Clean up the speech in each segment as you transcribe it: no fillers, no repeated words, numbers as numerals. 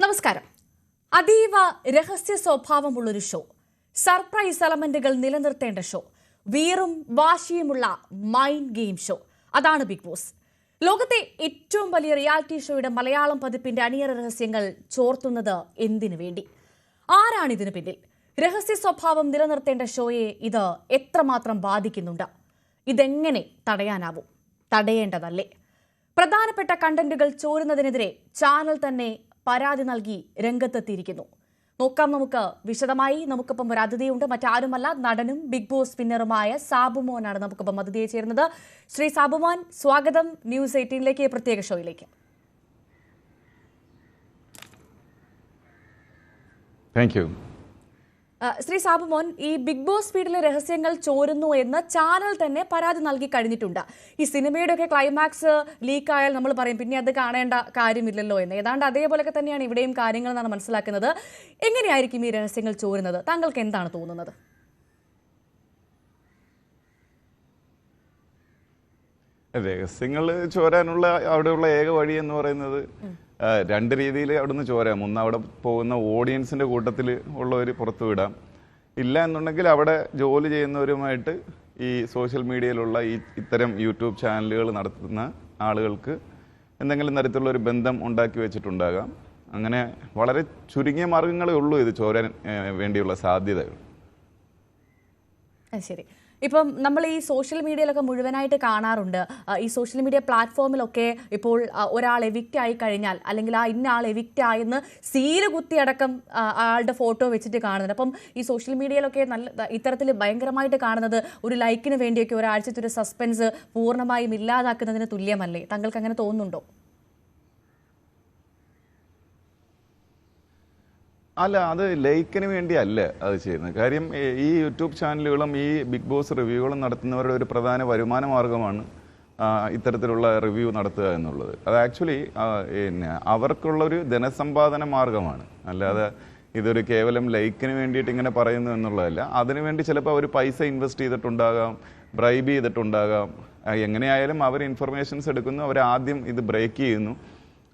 നമസ്കാരം. അതീവ രഹസ്യ സ്വഭാവമുള്ളൊരു ഷോ, സർപ്രൈസ് എലമെന്റുകൾ നിലനിർത്തേണ്ട ഷോ, വീറും വാശിയുമുള്ള മൈൻഡ് ഗെയിം ഷോ, അതാണ് ബിഗ് ബോസ്. ലോകത്തെ ഏറ്റവും വലിയ റിയാലിറ്റി ഷോയുടെ മലയാളം പതിപ്പിന്റെ അണിയറ രഹസ്യങ്ങൾ ചോർത്തുന്നത് എന്തിനു വേണ്ടി? ആരാണിതിനു പിന്നിൽ? രഹസ്യ സ്വഭാവം നിലനിർത്തേണ്ട ഷോയെ ഇത് എത്രമാത്രം ബാധിക്കുന്നുണ്ട്? ഇതെങ്ങനെ തടയാനാവും? തടയേണ്ടതല്ലേ? പ്രധാനപ്പെട്ട കണ്ടന്റുകൾ ചോരുന്നതിനെതിരെ ചാനൽ തന്നെ പരാതി നൽകി രംഗത്തെത്തിയിരിക്കുന്നു. നോക്കാം നമുക്ക് വിശദമായി. നമുക്കിപ്പം ഒരു അതിഥിയുണ്ട്, മറ്റാരുമല്ല, നടനും ബിഗ് ബോസ് വിന്നറുമായ സാബുമോനാണ് നമുക്കിപ്പം അതിഥിയെ ചേരുന്നത്. ശ്രീ സാബുമോൻ, സ്വാഗതം ന്യൂസ് 18ലേക്ക്, പ്രത്യേക ഷോയിലേക്ക്. Thank you. ശ്രീ സാബുമോൻ, ഈ ബിഗ് ബോസ് വീട്ടിലെ രഹസ്യങ്ങൾ ചോരുന്നു എന്ന് ചാനൽ തന്നെ പരാതി നൽകി കഴിഞ്ഞിട്ടുണ്ട്. ഈ സിനിമയുടെയൊക്കെ ക്ലൈമാക്സ് ലീക്കായാൽ നമ്മൾ പറയും പിന്നെ അത് കാണേണ്ട കാര്യമില്ലല്ലോ എന്ന്. ഏതാണ്ട് അതേപോലെയൊക്കെ തന്നെയാണ് ഇവിടെയും കാര്യങ്ങൾ എന്നാണ് മനസ്സിലാക്കുന്നത്. എങ്ങനെയായിരിക്കും ഈ രഹസ്യങ്ങൾ ചോരുന്നത്? താങ്കൾക്ക് എന്താണ് തോന്നുന്നത്? രഹസ്യങ്ങൾ ചോരാനുള്ള അവിടെയുള്ള ഏക വഴി എന്ന് പറയുന്നത് രണ്ട് രീതിയിൽ അവിടുന്ന് ചോരാം. ഒന്ന്, അവിടെ പോകുന്ന ഓഡിയൻസിന്റെ കൂട്ടത്തിൽ ഉള്ളവർ പുറത്തു വിടാം. ഇല്ല എന്നുണ്ടെങ്കിൽ അവിടെ ജോലി ചെയ്യുന്നവരുമായിട്ട് ഈ സോഷ്യൽ മീഡിയയിലുള്ള ഇത്തരം യൂട്യൂബ് ചാനലുകൾ നടത്തുന്ന ആളുകൾക്ക് എന്തെങ്കിലും തരത്തിലുള്ള ഒരു ബന്ധം ഉണ്ടാക്കി വെച്ചിട്ടുണ്ടാകാം. അങ്ങനെ വളരെ ചുരുങ്ങിയ മാർഗങ്ങളേ ഉള്ളൂ ഇത് ചോരാൻ വേണ്ടിയുള്ള സാധ്യതകൾ. ശരി. ഇപ്പം നമ്മൾ ഈ സോഷ്യൽ മീഡിയയിലൊക്കെ മുഴുവനായിട്ട് കാണാറുണ്ട്. ഈ സോഷ്യൽ മീഡിയ പ്ലാറ്റ്ഫോമിലൊക്കെ ഇപ്പോൾ ഒരാൾ എവിക്റ്റ് ആയി കഴിഞ്ഞാൽ, അല്ലെങ്കിൽ ആ ഇന്ന ആൾ എവിക്റ്റ് ആയെന്ന് സീല് കുത്തി അടക്കം ആളുടെ ഫോട്ടോ വെച്ചിട്ട് കാണുന്നുണ്ട്. അപ്പം ഈ സോഷ്യൽ മീഡിയയിലൊക്കെ നല്ല ഇത്തരത്തിൽ ഭയങ്കരമായിട്ട് കാണുന്നത് ഒരു ലൈക്കിന് വേണ്ടിയൊക്കെ ഒരാഴ്ചത്തെ ഒരു സസ്പെൻസ് പൂർണ്ണമായും ഇല്ലാതാക്കുന്നതിന് തുല്യമല്ലേ? താങ്കൾക്ക് അങ്ങനെ തോന്നുന്നുണ്ടോ? അല്ല, അത് ലൈക്കിന് വേണ്ടിയല്ല അത് ചെയ്യുന്നത്. കാര്യം ഈ യൂട്യൂബ് ചാനലുകളും ഈ ബിഗ് ബോസ് റിവ്യൂകളും നടത്തുന്നവരുടെ ഒരു പ്രധാന വരുമാന മാർഗമാണ് ഇത്തരത്തിലുള്ള റിവ്യൂ നടത്തുക എന്നുള്ളത്. അത് ആക്ച്വലി പിന്നെ അവർക്കുള്ളൊരു ധനസമ്പാദന മാർഗമാണ്. അല്ലാതെ ഇതൊരു കേവലം ലൈക്കിന് വേണ്ടിയിട്ട് ഇങ്ങനെ പറയുന്നു എന്നുള്ളതല്ല. അതിനുവേണ്ടി ചിലപ്പോൾ അവർ പൈസ ഇൻവെസ്റ്റ് ചെയ്തിട്ടുണ്ടാകാം, ബ്രൈബ് ചെയ്തിട്ടുണ്ടാകാം. എങ്ങനെയായാലും അവർ ഇൻഫർമേഷൻസ് എടുക്കുന്നു, അവർ ആദ്യം ഇത് ബ്രേക്ക് ചെയ്യുന്നു.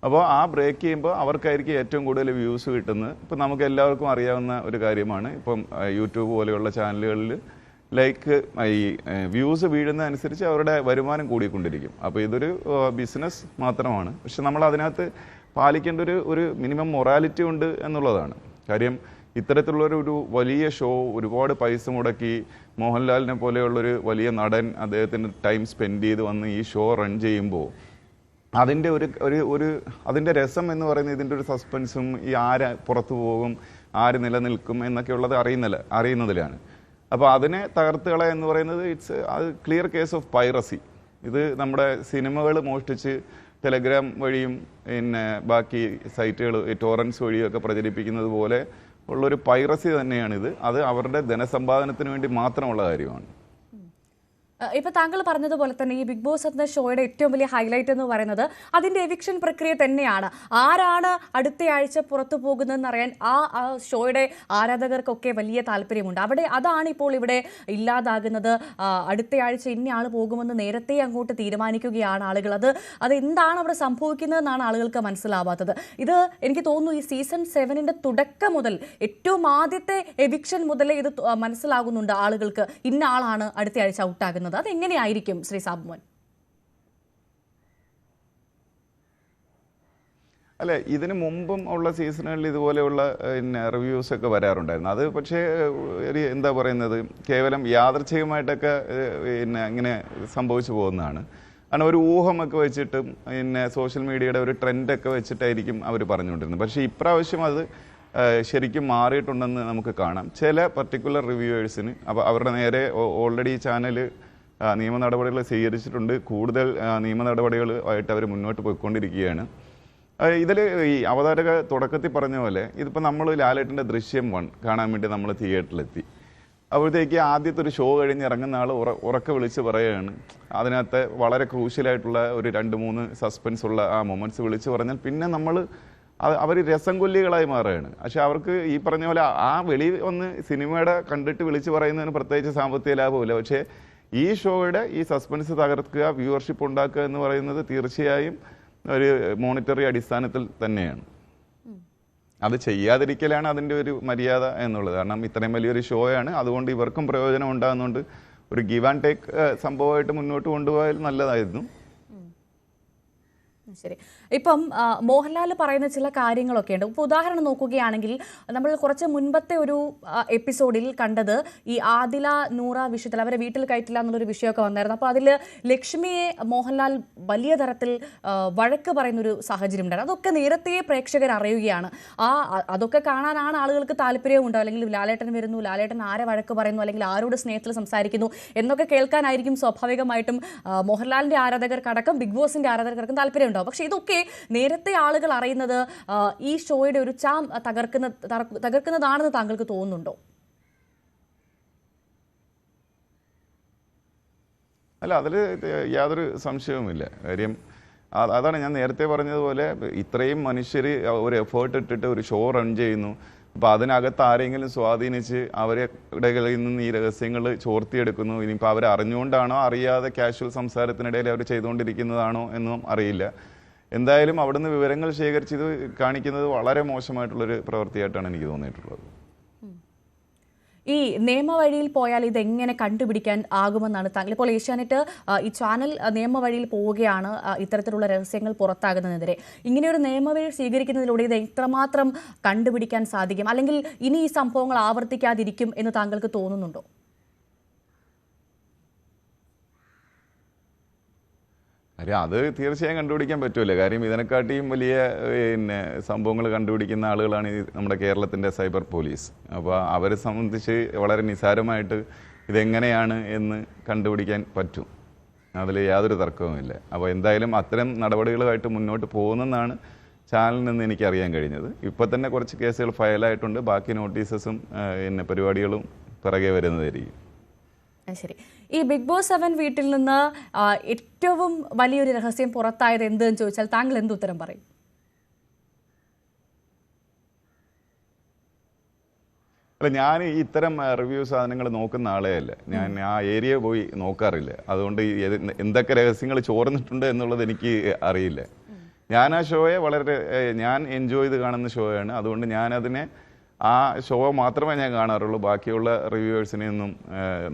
അപ്പോൾ ആ ബ്രേക്ക് ചെയ്യുമ്പോൾ അവർക്കായിരിക്കും ഏറ്റവും കൂടുതൽ വ്യൂസ് കിട്ടുന്നത്. ഇപ്പം നമുക്ക് എല്ലാവർക്കും അറിയാവുന്ന ഒരു കാര്യമാണ്, ഇപ്പം യൂട്യൂബ് പോലെയുള്ള ചാനലുകളിൽ ലൈക്ക് ഈ വ്യൂസ് വീഴുന്നതനുസരിച്ച് അവരുടെ വരുമാനം കൂടിക്കൊണ്ടിരിക്കും. അപ്പോൾ ഇതൊരു ബിസിനസ് മാത്രമാണ്. പക്ഷെ നമ്മൾ അതിനകത്ത് പാലിക്കേണ്ട ഒരു മിനിമം മൊറാലിറ്റി ഉണ്ട് എന്നുള്ളതാണ് കാര്യം. ഇത്തരത്തിലുള്ളൊരു വലിയ ഷോ ഒരുപാട് പൈസ മുടക്കി മോഹൻലാലിനെ പോലെയുള്ളൊരു വലിയ നടൻ അദ്ദേഹത്തിന് ടൈം സ്പെൻഡ് ചെയ്ത് വന്ന് ഈ ഷോ റൺ ചെയ്യുമ്പോൾ അതിൻ്റെ അതിൻ്റെ രസം എന്ന് പറയുന്നത് ഇതിൻ്റെ ഒരു സസ്പെൻസും ഈ ആര് പുറത്തു പോകും, ആര് നിലനിൽക്കും എന്നൊക്കെയുള്ളത് അറിയുന്നതിലാണ്. അപ്പോൾ അതിനെ തകർത്തുകള എന്ന് പറയുന്നത് അത് ക്ലിയർ കേസ് ഓഫ് പൈറസി. ഇത് നമ്മുടെ സിനിമകൾ മോഷ്ടിച്ച് ടെലഗ്രാം വഴിയും പിന്നെ ബാക്കി സൈറ്റുകൾ ടോറൻസ് വഴിയും ഒക്കെ പ്രചരിപ്പിക്കുന്നത് പോലെ ഉള്ളൊരു പൈറസി തന്നെയാണിത്. അത് അവരുടെ ധനസമ്പാദനത്തിന് വേണ്ടി മാത്രമുള്ള കാര്യമാണ്. ഇപ്പൊ താങ്കൾ പറഞ്ഞതുപോലെ തന്നെ ഈ ബിഗ് ബോസ് എന്ന ഷോയുടെ ഏറ്റവും വലിയ ഹൈലൈറ്റ് എന്ന് പറയുന്നത് അതിന്റെ എവിക്ഷൻ പ്രക്രിയ തന്നെയാണ്. ആരാണ് അടുത്തയാഴ്ച പുറത്തു പോകുന്നതെന്ന് അറിയാൻ ആ ഷോയുടെ ആരാധകർക്കൊക്കെ വലിയ താല്പര്യമുണ്ട്. അതാണ് ഇപ്പോൾ ഇവിടെ ഇല്ലാതാകുന്നത്. അടുത്തയാഴ്ച ഇന്നയാൾ പോകുമെന്ന് നേരത്തെ അങ്ങോട്ട് തീരുമാനിക്കുകയാണ് ആളുകൾ. അത് എന്താണ് അവിടെ സംഭവിക്കുന്നതെന്നാണ് ആളുകൾക്ക് മനസ്സിലാവാത്തത്. ഇത് എനിക്ക് തോന്നുന്നു ഈ സീസൺ 7ന്റെ തുടക്കം മുതൽ, ഏറ്റവും ആദ്യത്തെ എവിക്ഷൻ മുതലേ ഇത് മനസ്സിലാകുന്നുണ്ട് ആളുകൾക്ക്, ഇന്ന ആളാണ് അടുത്തയാഴ്ച ഔട്ടാകുന്നത്. അതെങ്ങനെയായിരിക്കും ശ്രീ സാബുമോൻ? അല്ല, ഇതിന് മുമ്പും ഉള്ള സീസണുകളിൽ ഇതുപോലെയുള്ള റിവ്യൂസ് ഒക്കെ വരാറുണ്ടായിരുന്നു. അത് പക്ഷേ എന്താ പറയുന്നത്, കേവലം യാദൃച്ഛികമായിട്ടൊക്കെ ഇങ്ങനെ സംഭവിച്ചു പോകുന്നതാണ്. കാരണം ഒരു ഊഹമൊക്കെ വെച്ചിട്ടും സോഷ്യൽ മീഡിയയുടെ ഒരു ട്രെൻഡൊക്കെ വെച്ചിട്ടായിരിക്കും അവർ പറഞ്ഞുകൊണ്ടിരുന്നത്. പക്ഷേ ഇപ്രാവശ്യം അത് ശരിക്കും മാറിയിട്ടുണ്ടെന്ന് നമുക്ക് കാണാം. ചില പർട്ടിക്കുലർ റിവ്യൂവേഴ്സിന് അവരുടെ നേരെ ഓൾറെഡി ചാനൽ നിയമ നടപടികൾ സ്വീകരിച്ചിട്ടുണ്ട്. കൂടുതൽ നിയമ നടപടികളുമായിട്ട് അവർ മുന്നോട്ട് പോയിക്കൊണ്ടിരിക്കുകയാണ്. ഇതിൽ ഈ അവതാരക തുടക്കത്തിൽ പറഞ്ഞ പോലെ ഇതിപ്പോൾ നമ്മൾ ലാലേട്ടൻ്റെ ദൃശ്യം 1 കാണാൻ വേണ്ടി നമ്മൾ തിയേറ്ററിലെത്തി. അപ്പോഴത്തേക്ക് ആദ്യത്തെ ഒരു ഷോ കഴിഞ്ഞ് ഇറങ്ങുന്ന ആൾ ഉറക്കെ വിളിച്ച് പറയുകയാണ്. അതിനകത്ത് വളരെ ക്രൂഷ്യലായിട്ടുള്ള ഒരു 2-3 സസ്പെൻസ് ഉള്ള ആ മൊമെൻറ്റ്സ് വിളിച്ച് പറഞ്ഞാൽ പിന്നെ അവർ രസം കൊല്ലികളായി മാറുകയാണ്. പക്ഷെ അവർക്ക് ഈ പറഞ്ഞ പോലെ ആ വെളി വന്ന് സിനിമയുടെ കണ്ടിട്ട് വിളിച്ച് പറയുന്നതിന് പ്രത്യേകിച്ച് സാമ്പത്തിക ലാഭമില്ല. പക്ഷേ ഈ ഷോയുടെ ഈ സസ്പെൻസ് തകർക്കുക, വ്യൂവർഷിപ്പ് ഉണ്ടാക്കുക എന്ന് പറയുന്നത് തീർച്ചയായും ഒരു മോണിറ്ററി അടിസ്ഥാനത്തിൽ തന്നെയാണ്. അത് ചെയ്യാതിരിക്കലാണ് അതിൻ്റെ ഒരു മര്യാദ എന്നുള്ളത്. കാരണം ഇത്രയും വലിയൊരു ഷോയാണ്, അതുകൊണ്ട് ഇവർക്കും പ്രയോജനം ഉണ്ടാകുന്നുണ്ട്. ഒരു ഗിവ് ആൻഡ് ടേക്ക് സംഭവമായിട്ട് മുന്നോട്ട് കൊണ്ടുപോയാൽ നല്ലതായിരുന്നു. ശരി. ഇപ്പം മോഹൻലാൽ പറയുന്ന ചില കാര്യങ്ങളൊക്കെ ഉണ്ട്. ഇപ്പോൾ ഉദാഹരണം നോക്കുകയാണെങ്കിൽ നമ്മൾ കുറച്ച് മുൻപത്തെ ഒരു എപ്പിസോഡിൽ കണ്ടത് ഈ ആദില നൂറ വിഷയത്തിൽ അവരെ വീട്ടിൽ കയറ്റില്ല എന്നുള്ളൊരു വിഷയമൊക്കെ വന്നായിരുന്നു. അപ്പോൾ അതിൽ ലക്ഷ്മിയെ മോഹൻലാൽ വലിയ തരത്തിൽ വഴക്ക് പറയുന്നൊരു സാഹചര്യം ഉണ്ടായിരുന്നു. അതൊക്കെ നേരത്തെ പ്രേക്ഷകർ അറിയുകയാണ്. അതൊക്കെ കാണാനാണ് ആളുകൾക്ക് താല്പര്യവും ഉണ്ടാവും. അല്ലെങ്കിൽ ലാലേട്ടൻ വരുന്നു, ലാലേട്ടൻ ആരെ വഴക്ക് പറയുന്നു, അല്ലെങ്കിൽ ആരോട് സ്നേഹത്തിൽ സംസാരിക്കുന്നു എന്നൊക്കെ കേൾക്കാനായിരിക്കും സ്വാഭാവികമായിട്ടും മോഹൻലാലിൻ്റെ ആരാധകർക്കടക്കം ബിഗ് ബോസിൻ്റെ ആരാധകർക്കും താല്പര്യം ഉണ്ടാവും. പക്ഷേ ഇതൊക്കെ നേരത്തെ ആളുകൾ അറിയുന്നത് ഈ ഷോയുടെ ഒരു ചാം തകർക്കുന്നതാണെന്ന് താങ്കൾക്ക് തോന്നുന്നുണ്ടോ? അല്ല, അതിൽ യാതൊരു സംശയവുമില്ല. കാര്യം അതാണ് ഞാൻ നേരത്തെ പറഞ്ഞതുപോലെ, ഇത്രയും മനുഷ്യർ ഒരു എഫേർട്ട് ഇട്ടിട്ട് ഒരു ഷോ റൺ ചെയ്യുന്നു. അപ്പോൾ അതിനകത്ത് ആരെങ്കിലും സ്വാധീനിച്ച് അവരുടെ കയ്യിൽ നിന്ന് ഈ രഹസ്യങ്ങൾ ചോർത്തിയെടുക്കുന്നു. ഇനിയിപ്പോൾ അവർ അറിഞ്ഞുകൊണ്ടാണോ അറിയാതെ കാഷ്വൽ സംസാരത്തിനിടയിൽ അവർ ചെയ്തുകൊണ്ടിരിക്കുന്നതാണോ എന്നും അറിയില്ല. എന്തായാലും അവിടുന്ന് വിവരങ്ങൾ ശേഖരിച്ചത് കാണിക്കുന്നത് വളരെ മോശമായിട്ടുള്ളൊരു പ്രവൃത്തിയായിട്ടാണ് എനിക്ക് തോന്നിയിട്ടുള്ളത്. ഈ നിയമവഴിയിൽ പോയാൽ ഇതെങ്ങനെ കണ്ടുപിടിക്കാൻ ആകുമെന്നാണ് താങ്കൾ ഇപ്പോൾ ഏഷ്യാനെറ്റ് ഈ ചാനൽ നിയമവഴിയിൽ പോവുകയാണ് ഇത്തരത്തിലുള്ള രഹസ്യങ്ങൾ പുറത്താകുന്നതിനെതിരെ. ഇങ്ങനെയൊരു നിയമവഴി സ്വീകരിക്കുന്നതിലൂടെ ഇത് എത്രമാത്രം കണ്ടുപിടിക്കാൻ സാധിക്കും, അല്ലെങ്കിൽ ഇനി ഈ സംഭവങ്ങൾ ആവർത്തിക്കാതിരിക്കും എന്ന് താങ്കൾക്ക് തോന്നുന്നുണ്ടോ? അത് തീർച്ചയായും കണ്ടുപിടിക്കാൻ പറ്റുമല്ലോ. കാര്യം ഇതിനെക്കാട്ടിയും വലിയ സംഭവങ്ങൾ കണ്ടുപിടിക്കുന്ന ആളുകളാണ് നമ്മുടെ കേരളത്തിൻ്റെ സൈബർ പോലീസ്. അപ്പോൾ അവരെ സംബന്ധിച്ച് വളരെ നിസ്സാരമായിട്ട് ഇതെങ്ങനെയാണ് എന്ന് കണ്ടുപിടിക്കാൻ പറ്റും. അതിൽ യാതൊരു തർക്കവുമില്ല. അപ്പോൾ എന്തായാലും അത്തരം നടപടികളുമായിട്ട് മുന്നോട്ട് പോകുന്നെന്നാണ് ചാനലിൽ നിന്ന് എനിക്കറിയാൻ കഴിഞ്ഞത്. ഇപ്പോൾ തന്നെ കുറച്ച് കേസുകൾ ഫയലായിട്ടുണ്ട്. ബാക്കി നോട്ടീസസും പരിപാടികളും പിറകെ വരുന്നതായിരിക്കും. ശരി. ഈ ബിഗ് ബോസ് 7 വീട്ടിൽ നിന്ന് ഏറ്റവും വലിയൊരു രഹസ്യം പുറത്തായത് എന്തെന്ന് ചോദിച്ചാൽ താങ്കൾ എന്ത് ഉത്തരം പറയും? അല്ല, ഞാൻ ഇത്തരം റിവ്യൂ സാധനങ്ങൾ നോക്കുന്ന ആളേ അല്ല. ഞാൻ ആ ഏരിയ പോയി നോക്കാറില്ല. അതുകൊണ്ട് എന്തൊക്കെ രഹസ്യങ്ങൾ ചോർന്നിട്ടുണ്ട് എന്നുള്ളത് എനിക്ക് അറിയില്ല. ഞാൻ ആ ഷോയെ ഞാൻ എൻജോയ് ചെയ്ത് കാണുന്ന ഷോയാണ്. അതുകൊണ്ട് ഞാനതിനെ ആ ഷോ മാത്രമേ ഞാൻ കാണാറുള്ളൂ. ബാക്കിയുള്ള റിവ്യൂവേഴ്സിനെ ഒന്നും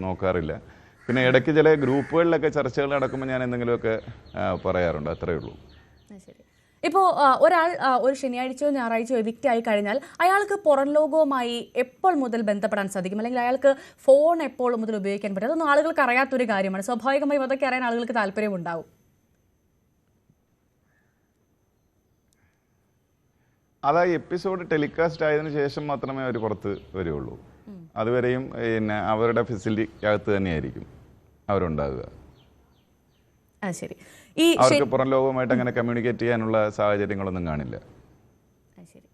നോക്കാറില്ല. പിന്നെ ഇടയ്ക്ക് ചില ഗ്രൂപ്പുകളിലൊക്കെ ചർച്ചകൾ നടക്കുമ്പോൾ ഞാൻ എന്തെങ്കിലുമൊക്കെ പറയാറുണ്ട്, അത്രയേ ഉള്ളൂ. ശരി. ഇപ്പോൾ ഒരാൾ ഒരു ശനിയാഴ്ചയോ ഞായറാഴ്ചയോ എവിക്റ്റ് ആയി കഴിഞ്ഞാൽ അയാൾക്ക് പുറം ലോകവുമായി എപ്പോൾ മുതൽ ബന്ധപ്പെടാൻ സാധിക്കും, അല്ലെങ്കിൽ അയാൾക്ക് ഫോൺ എപ്പോൾ മുതൽ ഉപയോഗിക്കാൻ പറ്റും? അതൊന്നും ആളുകൾക്ക് അറിയാത്തൊരു കാര്യമാണ്. സ്വാഭാവികമായും അതൊക്കെ അറിയാൻ ആളുകൾക്ക് താല്പര്യമുണ്ടാവും. അതാ എപ്പിസോഡ് ടെലികാസ്റ്റ് ആയതിനു ശേഷം മാത്രമേ അവർ പുറത്ത് വരികയുള്ളൂ. അതുവരെയും അവരുടെ ഫെസിലിറ്റിക്കകത്ത് തന്നെയായിരിക്കും അവരുണ്ടാകുക. ശരി. അവർക്ക് പുറം ലോകവുമായിട്ട് അങ്ങനെ കമ്മ്യൂണിക്കേറ്റ് ചെയ്യാനുള്ള സാഹചര്യങ്ങളൊന്നും കാണില്ല. ശരി.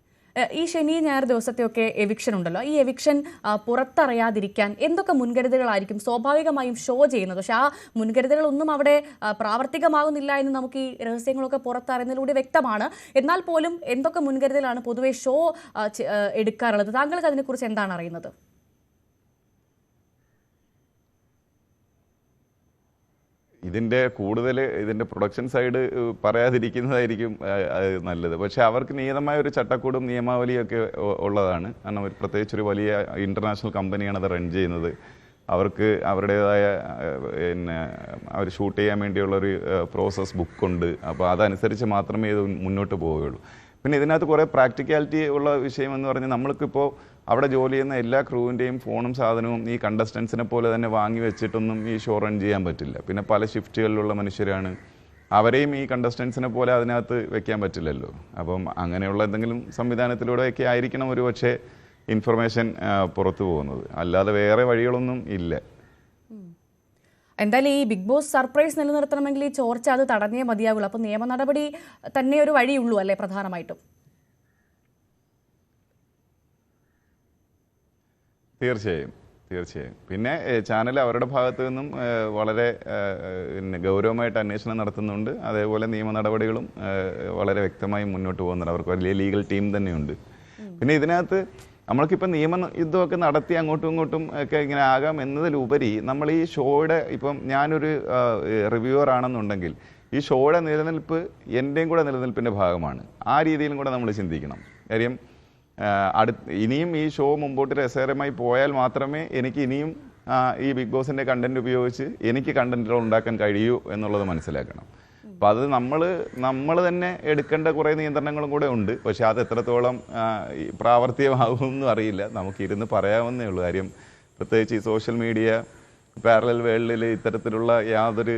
ഈ ശനി ഞായർ ദിവസത്തെയൊക്കെ എവിക്ഷൻ ഉണ്ടല്ലോ, ഈ എവിക്ഷൻ പുറത്തറിയാതിരിക്കാൻ എന്തൊക്കെ മുൻകരുതലുകളായിരിക്കും സ്വാഭാവികമായും ഷോ ചെയ്യുന്നത്? പക്ഷെ ആ മുൻകരുതലുകളൊന്നും അവിടെ പ്രാവർത്തികമാകുന്നില്ല എന്ന് നമുക്ക് ഈ രഹസ്യങ്ങളൊക്കെ പുറത്തറിയുന്നതിലൂടെ വ്യക്തമാണ്. എന്നാൽ പോലും എന്തൊക്കെ മുൻകരുതലാണ് പൊതുവെ ഷോ എടുക്കാറുള്ളത്? താങ്കൾക്ക് അതിനെക്കുറിച്ച് എന്താണ് അറിയുന്നത്? ഇതിൻ്റെ പ്രൊഡക്ഷൻ സൈഡ് പറയാതിരിക്കുന്നതായിരിക്കും നല്ലത്. പക്ഷേ അവർക്ക് നിയതമായ ഒരു ചട്ടക്കൂടും നിയമാവലിയൊക്കെ ഉള്ളതാണ്. കാരണം പ്രത്യേകിച്ചൊരു വലിയ ഇൻ്റർനാഷണൽ കമ്പനിയാണ് അത് റൺ ചെയ്യുന്നത്. അവർക്ക് അവരുടേതായ അവർ ഷൂട്ട് ചെയ്യാൻ വേണ്ടിയുള്ളൊരു പ്രോസസ് ബുക്കുണ്ട്. അപ്പോൾ അതനുസരിച്ച് മാത്രമേ ഇത് മുന്നോട്ട് പോവുകയുള്ളൂ. പിന്നെ ഇതിനകത്ത് കുറേ പ്രാക്ടിക്കാലിറ്റി ഉള്ള വിഷയം എന്ന് പറഞ്ഞാൽ നമ്മൾക്കിപ്പോൾ അവിടെ ജോലി ചെയ്യുന്ന എല്ലാ ക്രൂവിൻ്റെയും ഫോണും സാധനവും ഈ കണ്ടസ്റ്റൻസിനെ പോലെ തന്നെ വാങ്ങി വെച്ചിട്ടൊന്നും ഈ ഷോ റൺ ചെയ്യാൻ പറ്റില്ല. പിന്നെ പല ഷിഫ്റ്റുകളിലുള്ള മനുഷ്യരാണ്, അവരെയും ഈ കണ്ടസ്റ്റൻസിനെ പോലെ അതിനകത്ത് വെക്കാൻ പറ്റില്ലല്ലോ. അപ്പം അങ്ങനെയുള്ള എന്തെങ്കിലും സംവിധാനത്തിലൂടെയൊക്കെ ആയിരിക്കണം ഒരു പക്ഷേ ഇൻഫർമേഷൻ പുറത്തു പോകുന്നത്, അല്ലാതെ വേറെ വഴികളൊന്നും ഇല്ല. എന്തായാലും ഈ ബിഗ് ബോസ് സർപ്രൈസ് നിലനിർത്തണമെങ്കിൽ ഈ ചോർച്ച അത് തടഞ്ഞേ മതിയാകുള്ളൂ. അപ്പോൾ നിയമ നടപടി തന്നെ ഒരു വഴിയുള്ളൂ അല്ലേ പ്രധാനമായിട്ടും? തീർച്ചയായും. പിന്നെ ചാനൽ അവരുടെ ഭാഗത്തു നിന്നും വളരെ ഗൗരവമായിട്ട് അന്വേഷണം നടത്തുന്നുണ്ട്. അതേപോലെ നിയമ നടപടികളും വളരെ വ്യക്തമായി മുന്നോട്ട് പോകുന്നുണ്ട്. അവർക്ക് വലിയ ലീഗൽ ടീം തന്നെയുണ്ട്. പിന്നെ ഇതിനകത്ത് നമ്മൾക്കിപ്പോൾ നിയമ യുദ്ധമൊക്കെ നടത്തി അങ്ങോട്ടും ഇങ്ങോട്ടും ഒക്കെ ഇങ്ങനെ ആകാം എന്നതിലുപരി നമ്മൾ ഈ ഷോയുടെ ഇപ്പം ഞാനൊരു റിവ്യൂവർ ആണെന്നുണ്ടെങ്കിൽ ഈ ഷോയുടെ നിലനിൽപ്പ് എൻ്റെയും കൂടെ നിലനിൽപ്പിൻ്റെ ഭാഗമാണ്. ആ രീതിയിലും കൂടെ നമ്മൾ ചിന്തിക്കണം. കാര്യം ഇനിയും ഈ ഷോ മുമ്പോട്ട് രസകരമായി പോയാൽ മാത്രമേ എനിക്ക് ഇനിയും ഈ ബിഗ് ബോസിൻ്റെ കണ്ടന്റ് ഉപയോഗിച്ച് എനിക്ക് കണ്ടന്റുകൾ ഉണ്ടാക്കാൻ കഴിയൂ എന്നുള്ളത് മനസ്സിലാക്കണം. അപ്പം അത് നമ്മൾ തന്നെ എടുക്കേണ്ട കുറേ നിയന്ത്രണങ്ങളും കൂടെ ഉണ്ട്. പക്ഷെ അത് എത്രത്തോളം പ്രാവർത്തികമാകുമെന്നും അറിയില്ല. നമുക്കിരുന്ന് പറയാവുന്നേ ഉള്ളൂ. കാര്യം പ്രത്യേകിച്ച് ഈ സോഷ്യൽ മീഡിയ പാരലൽ വേൾഡിൽ ഇത്തരത്തിലുള്ള യാതൊരു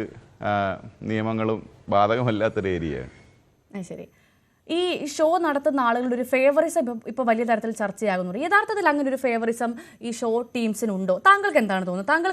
നിയമങ്ങളും ബാധകമല്ലാത്തൊരു ഏരിയയാണ്. ശരി, ഈ ഷോ നടത്തുന്ന ആളുകളുടെ ഒരു ഫേവറിസം ഇപ്പോൾ വലിയ തരത്തിൽ ചർച്ചയാകുന്നുണ്ട്. യഥാർത്ഥത്തിൽ അങ്ങനെ ഒരു ഫേവറിസം ഈ ഷോ ടീംസിനുണ്ടോ? താങ്കൾക്ക് എന്താണ് തോന്നുന്നത്? താങ്കൾ